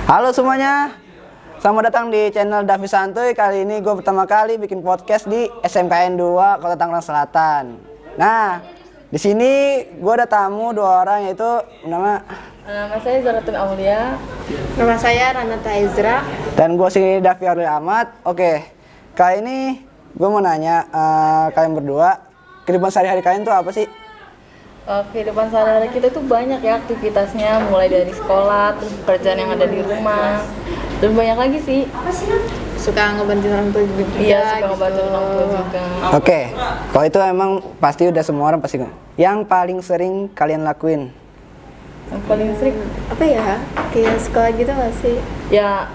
Halo semuanya, selamat datang di channel Davi Santuy. Kali ini gue pertama kali bikin podcast di SMKN 2 Kota Tangerang Selatan. Nah, di sini gue ada tamu dua orang, yaitu nama saya Zaratun Aulia. Nama saya Ranata Ezra. dan gue si Davi Arli Ahmad. Oke, kali ini gue mau nanya kalian berdua, kehidupan sehari-hari kalian tuh apa sih? Kehidupan sehari-hari kita tuh banyak ya aktivitasnya, mulai dari sekolah, terus pekerjaan yang ada di rumah, dan banyak lagi sih. Suka ngebantu orang tua juga. Iya, suka ngebantu orang tua juga. Oke, kalau itu emang pasti udah semua orang pasti. Yang paling sering kalian lakuin? Yang paling sering Apa ya? Kayak sekolah gitu nggak sih? ya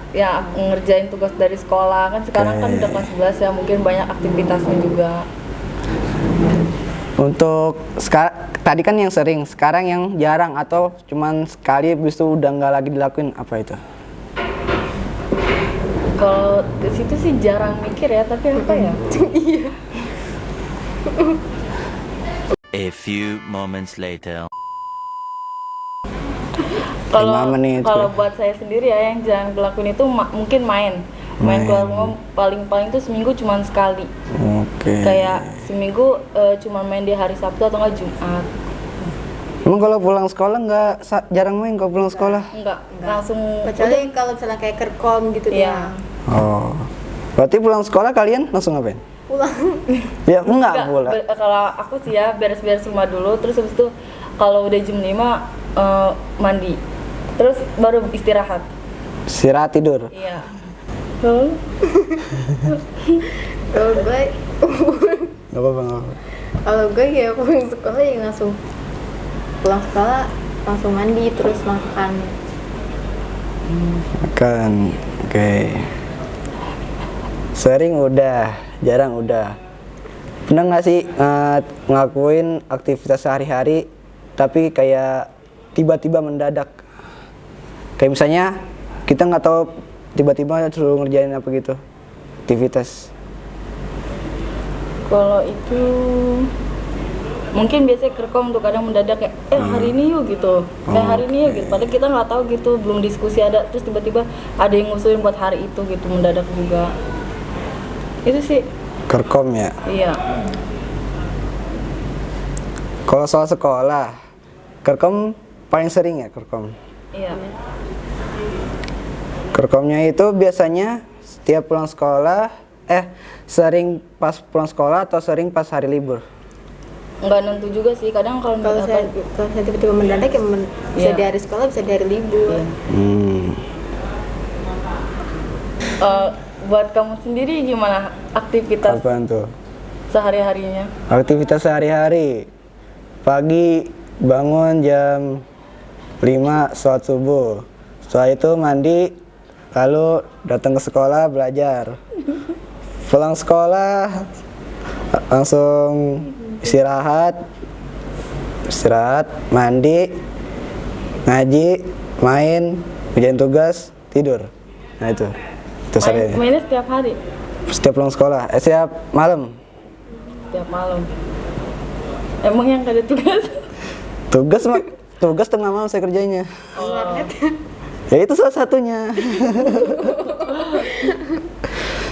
ngerjain tugas dari sekolah. Kan sekarang kan udah kelas 11 ya, mungkin banyak aktivitasnya juga. Untuk tadi kan yang sering, sekarang yang jarang atau cuman sekali habis itu udah nggak lagi dilakuin, apa itu? Kalau ke situ sih jarang mikir ya, tapi apa ya? Iya. A few moments later. Lima menit. Kalau buat saya sendiri ya, yang jarang dilakuin itu mungkin main keluar rumah, paling tuh seminggu cuma sekali. Oke. Kayak seminggu cuma main di hari Sabtu atau nggak Jumat. Emang kalau pulang sekolah nggak jarang main kalau pulang sekolah? Enggak. Langsung Kecuali kalau misalnya kayak kerkom gitu Iya. doang. Oh. Berarti pulang sekolah kalian langsung ngapain? Pulang. Ya enggak pulang. Kalau aku sih ya beres-beres rumah dulu, terus habis itu kalau udah jam 5 mandi. Terus baru istirahat. Istirahat tidur. Iya. Kalau gue, Nggak apa-apa. kalau gue ya pulang sekolah ya langsung pulang sekolah langsung mandi terus makan. Makan. Oke. Sering udah, jarang udah. Pernah nggak sih ngelakuin aktivitas sehari-hari tapi kayak tiba-tiba mendadak? Kayak misalnya kita nggak tahu tiba-tiba suruh ngerjain apa gitu aktivitas. Kalau itu mungkin biasanya kerkom tuh kadang mendadak kayak hari ini yuk gitu, hari ini yuk gitu. Padahal kita nggak tahu gitu, belum diskusi ada, terus tiba-tiba ada yang ngusulin buat hari itu gitu, mendadak juga. Itu sih. Kerkom ya. Iya. Kalau soal sekolah, kerkom paling sering ya kerkom. Iya. Kerkomnya itu biasanya setiap pulang sekolah, sering pas pulang sekolah atau sering pas hari libur? Nggak nentu juga sih, kadang kalau Kalau saya tiba-tiba mendadak ya bisa Iya. di hari sekolah, bisa di hari libur. Iya. Buat kamu sendiri gimana aktivitas Apaan tuh? sehari-harinya? Aktivitas sehari-hari. Pagi bangun jam 5 sholat subuh. Setelah itu mandi, lalu datang ke sekolah belajar. Pulang sekolah langsung istirahat, mandi, ngaji, main, kerjain tugas, tidur. Nah itu sehari. Mainnya setiap hari? Setiap pulang sekolah, setiap malam. Setiap malam. Emang yang ada tugas? Tugas tengah malam saya kerjanya. Oh. Ya itu salah satunya.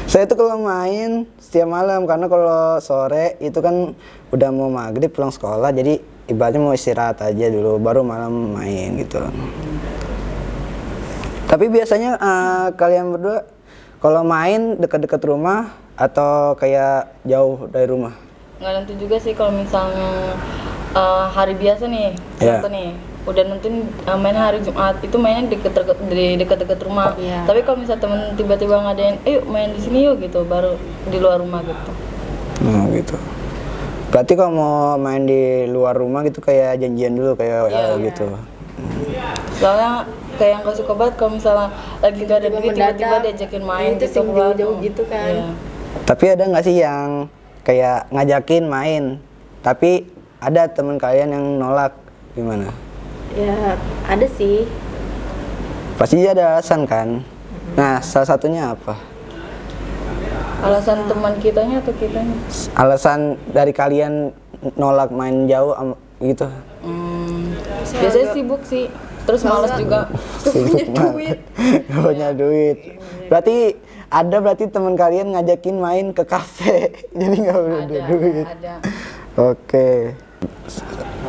Saya itu kalau main setiap malam, karena kalau sore itu kan udah mau maghrib pulang sekolah, jadi ibaratnya mau istirahat aja dulu, baru malam main gitu. Tapi biasanya kalian berdua kalau main dekat-dekat rumah atau kayak jauh dari rumah? Nggak nentu juga sih, kalau misalnya hari biasa nih, Iya. contoh nih, udah nentuin main hari Jumat, itu mainnya di dekat-dekat rumah. Iya. Tapi kalau misalnya temen tiba-tiba ngadain, ayo main di sini yuk gitu, baru di luar rumah gitu. Oh gitu. Berarti kalau mau main di luar rumah gitu kayak janjian dulu kayak Iya. gitu. Soalnya kayak yang gak suka banget kalau misalnya lagi gak ada duit tiba-tiba diajakin main itu gitu sing jauh-jauh gitu kan. Iya. Tapi ada nggak sih yang kayak ngajakin main, tapi ada teman kalian yang nolak, gimana? Ya ada sih. Pasti ada alasan kan? Nah, salah satunya apa? Alasan teman kitanya atau kitanya? Alasan dari kalian nolak main jauh gitu? Biasanya sibuk sih. Terus malas juga. Sibuk banget. Gak punya duit. Berarti teman kalian ngajakin main ke kafe. Jadi gak punya duit. Ada. Oke.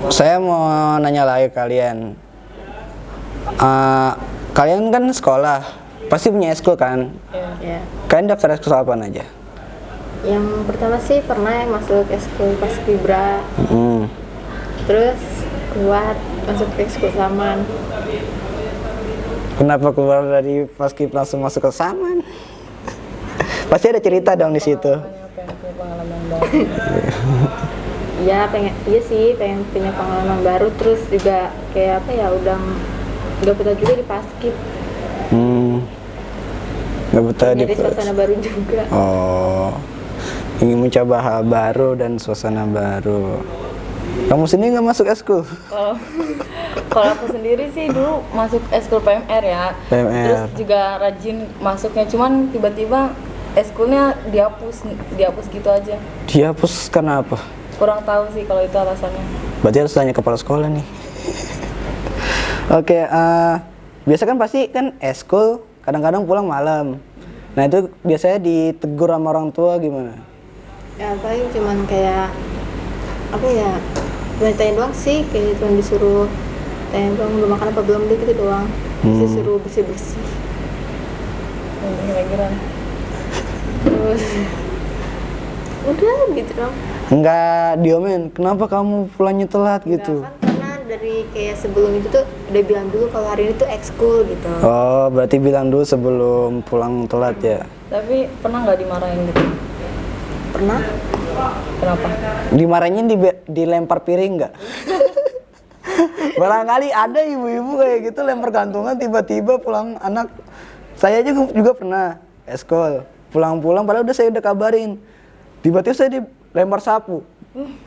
Saya mau nanya lagi kalian. Kalian kan sekolah, pasti punya eskul kan? Ya. Kalian daftar eskul apa aja? Yang pertama sih pernah yang masuk eskul Paskibra, terus keluar masuk ke eskul Saman. Kenapa keluar dari Paskib langsung masuk ke Saman? Pasti ada cerita dong di situ. Pengen punya pengalaman baru. Iya sih pengen punya pengalaman baru, terus juga kayak apa ya, udah nggak betah juga di Paskib. Nggak betah di Nyari suasana baru juga. Oh, ingin mencoba hal baru dan suasana baru. Kamu sendiri nggak masuk eskul? Kalau aku sendiri sih dulu masuk eskul PMR ya. PMR. Terus juga rajin masuknya, cuman tiba-tiba eskulnya dihapus gitu aja. Dihapus karena apa? Kurang tahu sih kalau itu alasannya. Berarti harus tanya kepala sekolah nih. Oke, biasa kan pasti kan eskul kadang-kadang pulang malam. Nah itu biasanya ditegur sama orang tua gimana? Ya paling cuman kayak apa ya, tanya doang sih, kayak cuma disuruh tanya doang udah makan apa belum deh gitu doang. Disuruh bersih-bersih. Kira-kira. Terus udah gitu dong. Enggak diomelin, kenapa kamu pulangnya telat gitu? Kan karena dari kayak sebelum itu tuh udah bilang dulu kalau hari ini tuh ekskul gitu. Oh, berarti bilang dulu sebelum pulang telat ya? Tapi pernah nggak dimarahin gitu? Pernah? Kenapa? Dimarahinnya dilempar piring nggak? Barangkali ada ibu-ibu kayak gitu lempar gantungan tiba-tiba pulang anak. Saya juga pernah eskul, pulang-pulang padahal saya udah kabarin. Tiba-tiba saya dilempar sapu.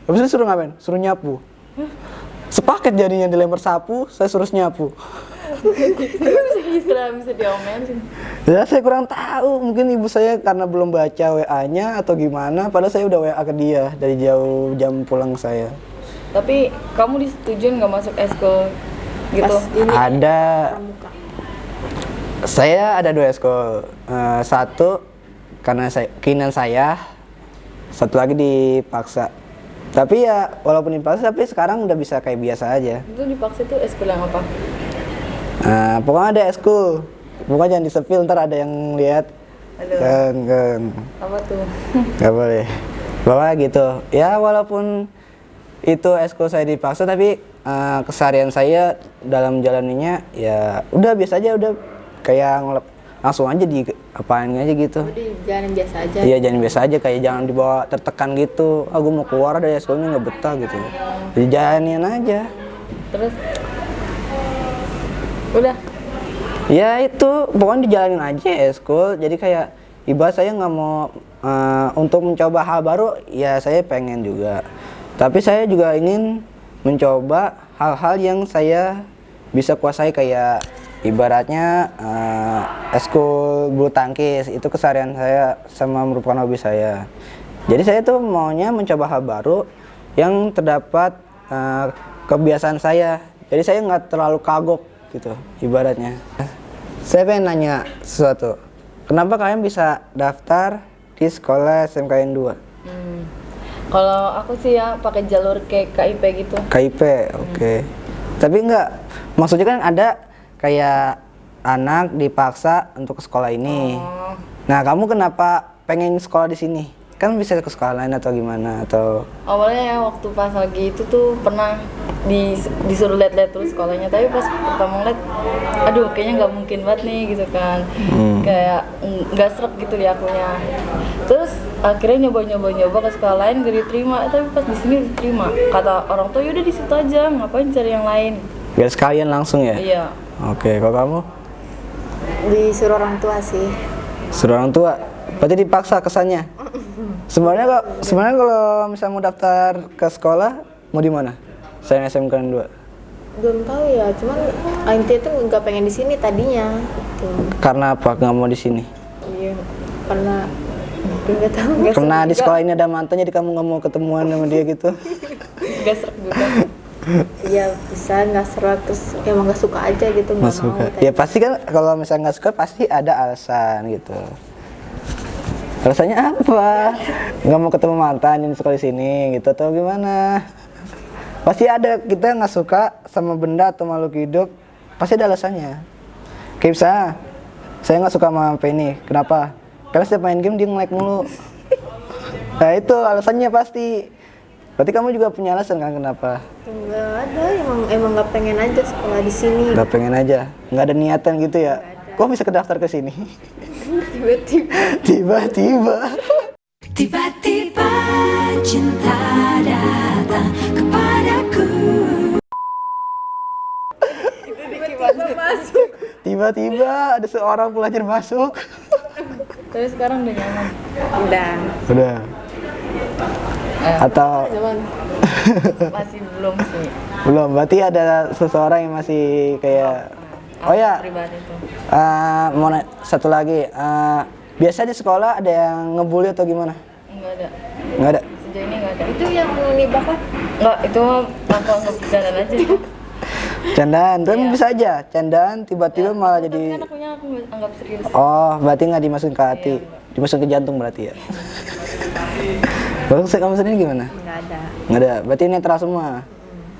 Habis itu suruh ngapain? Suruh nyapu. Sepaket jadinya dilempar sapu, saya suruh nyapu. Bisa diomelin. Ya saya kurang tahu, mungkin ibu saya karena belum baca WA-nya atau gimana, padahal saya udah WA ke dia dari jauh jam pulang saya. Tapi kamu disetujuin nggak masuk eskul gitu? Pas ini Ada, pramuka. saya ada 2 eskul. Satu karena keinginan saya, satu lagi dipaksa. Tapi ya walaupun dipaksa, tapi sekarang udah bisa kayak biasa aja. Itu dipaksa tuh eskul yang apa? Pokoknya ada eskul. Pokoknya jangan disepil, ntar ada yang lihat. Aduh. Kan. Apa tuh? Gak boleh. Pokoknya gitu. Ya walaupun itu eskul saya dipaksa, tapi keseharian saya dalam jalaninya ya udah biasa aja, udah kayak langsung aja di apain aja gitu. Udah jalan biasa aja. Iya jangan biasa aja, kayak jangan dibawa tertekan gitu. Gue mau keluar dari eskulnya nggak betah gitu. Jadi jalanin aja. Terus? Udah? Ya itu pokoknya dijalanin aja eskul. Jadi kayak ibarat saya nggak mau untuk mencoba hal baru, ya saya pengen juga. Tapi saya juga ingin mencoba hal-hal yang saya bisa kuasai, kayak ibaratnya eskul bulu tangkis. Itu keseharian saya sama merupakan hobi saya. Jadi saya tuh maunya mencoba hal baru yang terdapat kebiasaan saya. Jadi saya nggak terlalu kagok gitu ibaratnya. Saya pengen nanya sesuatu. Kenapa kalian bisa daftar di sekolah SMKN 2? Kalau aku sih ya pakai jalur kayak KIP gitu. KIP, oke. Tapi enggak, maksudnya kan ada kayak anak dipaksa untuk ke sekolah ini. Oh. Nah, kamu kenapa pengen sekolah di sini? Kan bisa ke sekolah lain atau gimana atau? Awalnya ya waktu pas lagi itu tuh pernah disuruh lihat-lihat terus sekolahnya, tapi pas pertama ngeliat, aduh kayaknya nggak mungkin banget nih gitu kan. Kayak nggak srek gitu di akunya. Terus akhirnya nyoba ke sekolah lain gak diterima, tapi pas di sini diterima. Kata orang tua yaudah di situ aja, ngapain cari yang lain? Biar sekalian langsung ya? Iya. Oke, kalau kamu? Disuruh orang tua sih. Suruh orang tua? Berarti dipaksa kesannya? Sebenarnya kalau misalnya mau daftar ke sekolah, mau di mana? Saya SMKN 2. Belum tahu ya, cuman intinya tuh nggak pengen di sini tadinya. Gitu. Karena apa nggak mau di sini? Iya, karena nggak tahu. Karena di sekolah ini ada mantannya, jadi kamu nggak mau ketemuan sama dia gitu? Gak srek juga. ya bisa nggak serak terus emang nggak suka aja gitu nggak Nggak mau suka. tadi. Ya pasti kan kalau misalnya nggak suka pasti ada alasan gitu. Alasannya apa? Nggak mau ketemu mantan yang suka di sini gitu atau gimana? Pasti ada, kita nggak suka sama benda atau makhluk hidup pasti ada alasannya. Kayak misalnya saya nggak suka sama HP ini, kenapa? Karena setiap main game dia nge-lag mulu. Nah itu alasannya pasti. Berarti kamu juga punya alasan kan kenapa? Nggak ada, emang nggak pengen aja sekolah di sini. Nggak pengen aja, nggak ada niatan gitu ya? Kok bisa kedaftar ke sini? Tiba-tiba Tiba-tiba. Tiba-tiba cinta datang kepadaku. masuk. Tiba-tiba ada seorang pelajar masuk. Tapi sekarang udah nyaman. Udah. Udah. Atau Cuman Masih belum sih. belum? Berarti ada seseorang yang masih kayak. Oh ya, Pribadi tuh. mau satu lagi. Biasa di sekolah ada yang ngebully atau gimana? Enggak ada. Nggak ada. Sejauh ini enggak ada. itu yang nibak kan? Enggak, itu mah tanpa anggap bercandaan aja. Candaan, tapi bisa aja. Candaan tiba-tiba malah Tapi jadi. kan akunya aku nggak anggap serius. Oh, berarti nggak dimasukin ke hati, dimasukin ke jantung berarti ya. Bagus, kamu sendiri gimana? Nggak ada. Nggak ada, berarti netral semua.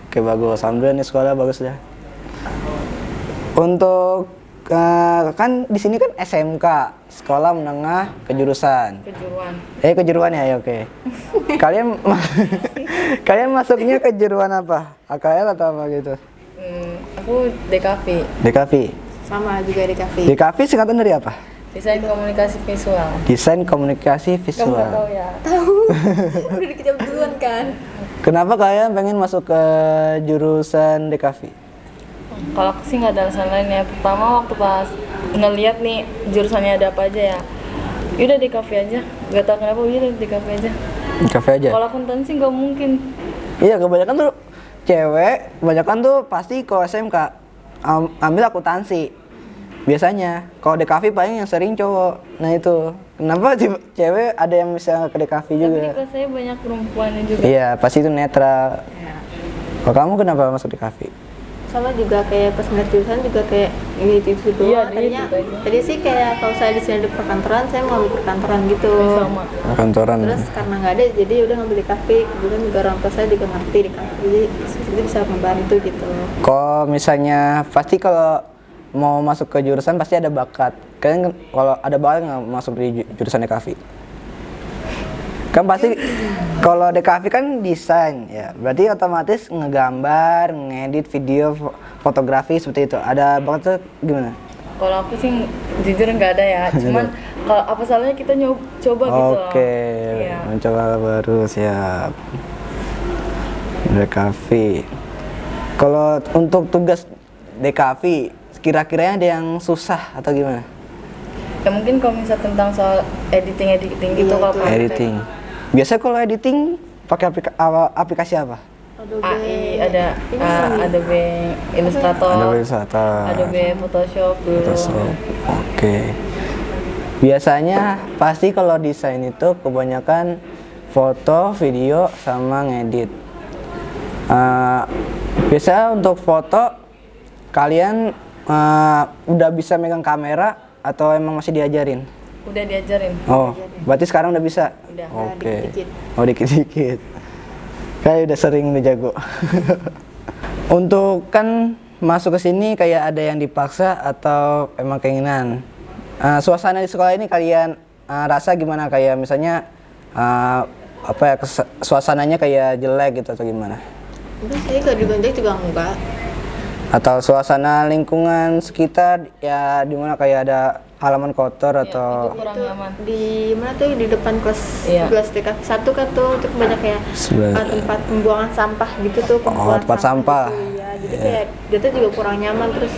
Oke, bagus. Alhamdulillah nih sekolah bagus ya. Untuk kan di sini kan SMK, sekolah menengah kejurusan. Kejuruan. Kejuruan ya, oke. Kalian kalian masuknya kejuruan apa? AKL atau apa gitu? Aku DKV, DKV. Sama juga di kafe. DKV singkatan dari apa? Desain Komunikasi Visual. Desain komunikasi Kamu nggak visual. tahu ya? Udah dikejam duluan kan? Kenapa kalian pengen masuk ke jurusan DKV? Kalau aku sih nggak ada alasan lain ya. Pertama waktu pas ngeliat nih jurusannya ada apa aja ya. Yaudah DKV aja. Gak tau kenapa udah DKV aja. DKV aja? Kalau akuntansi nggak mungkin. Iya, kebanyakan tuh cewek, kebanyakan tuh pasti ke SMK ambil akuntansi. Biasanya, kalau DKV paling yang sering cowok. Nah itu, kenapa cewek ada yang bisa ke DKV Tapi di juga? kelas saya banyak perempuannya juga. Iya, pasti itu netral. Ya. Kalau kamu kenapa masuk DKV? Sama juga kayak pas ngeliat jurusan juga kayak ini itu doang. Iya, Tadinya gitu aja. tadi sih kayak kalau saya di sini ada perkantoran saya mau ambil perkantoran gitu. Sama. Kantoran. Terus karena nggak ada jadi udah ngambil di kafe. Kebetulan juga orang tua saya juga ngerti di kafe jadi itu bisa membantu gitu. Kalau misalnya pasti kalau mau masuk ke jurusan pasti ada bakat. Kalian kalau ada bakat nggak masuk di jurusan DKV? Kan pasti kalau DKV kan desain ya, berarti otomatis ngegambar, ngedit video, fotografi seperti itu. Ada bakat tuh gimana? Kalau aku sih jujur nggak ada ya. Cuman kalau apa salahnya kita coba gitu loh. Oke, Iya. mencoba baru siap. DKV. Kalau untuk tugas DKV, kira-kiranya ada yang susah atau gimana? Ya mungkin kalau misal tentang soal editing gitu Iya, kalau itu. praktek. Editing. Biasanya kalau editing pakai aplikasi apa? Adobe. AI ada Ini Adobe Illustrator, Adobe Illustrator. Adobe Photoshop dulu. Photoshop. Oke. Biasanya pasti kalau desain itu kebanyakan foto, video, sama ngedit. Biasanya untuk foto kalian udah bisa megang kamera atau emang masih diajarin? Udah diajarin. Oh, berarti sekarang udah bisa? Udah. Oke. dikit-dikit. Oh, dikit-dikit. Kayak udah sering udah jago. Untuk kan masuk ke sini kayak ada yang dipaksa atau emang keinginan. Suasana di sekolah ini kalian rasa gimana? Kayak misalnya apa ya suasananya kayak jelek gitu atau gimana? Udah saya nggak dibanjak juga enggak. Atau suasana lingkungan sekitar ya di mana kayak ada halaman kotor Ya, atau itu kurang nyaman. Di mana tuh di depan kelas Iya. 11 TK 1 kan tuh itu banyak kayak 11. tempat pembuangan sampah gitu tuh pembuangan tempat sampah. gitu, ya. Jadi kayak dia tuh juga kurang nyaman terus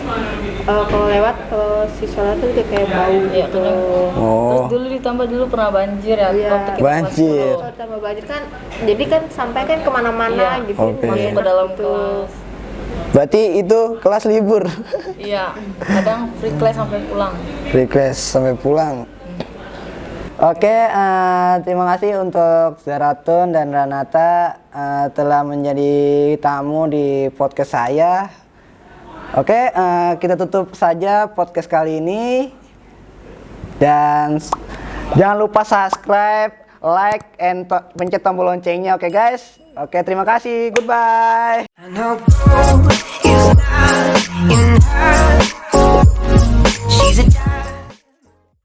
kalau lewat kalau siswa tuh juga kayak bau Iya, gitu. Terus oh dulu ditambah dulu pernah banjir ya Iya. waktu kita kelas Banjir. 10. Kalau tambah banjir kan jadi kan sampai kan kemana-mana Iya, gitu oke. nggak Masuk enak ke dalam gitu. kelas. berarti itu kelas libur. Iya, kadang free class sampai pulang. Free class sampai pulang. Oke, terima kasih untuk Zaratun dan Ranata telah menjadi tamu di podcast saya. Oke, kita tutup saja podcast kali ini. Dan jangan lupa subscribe, like, and pencet tombol loncengnya. Oke guys. Oke, terima kasih. Goodbye. I know gold is not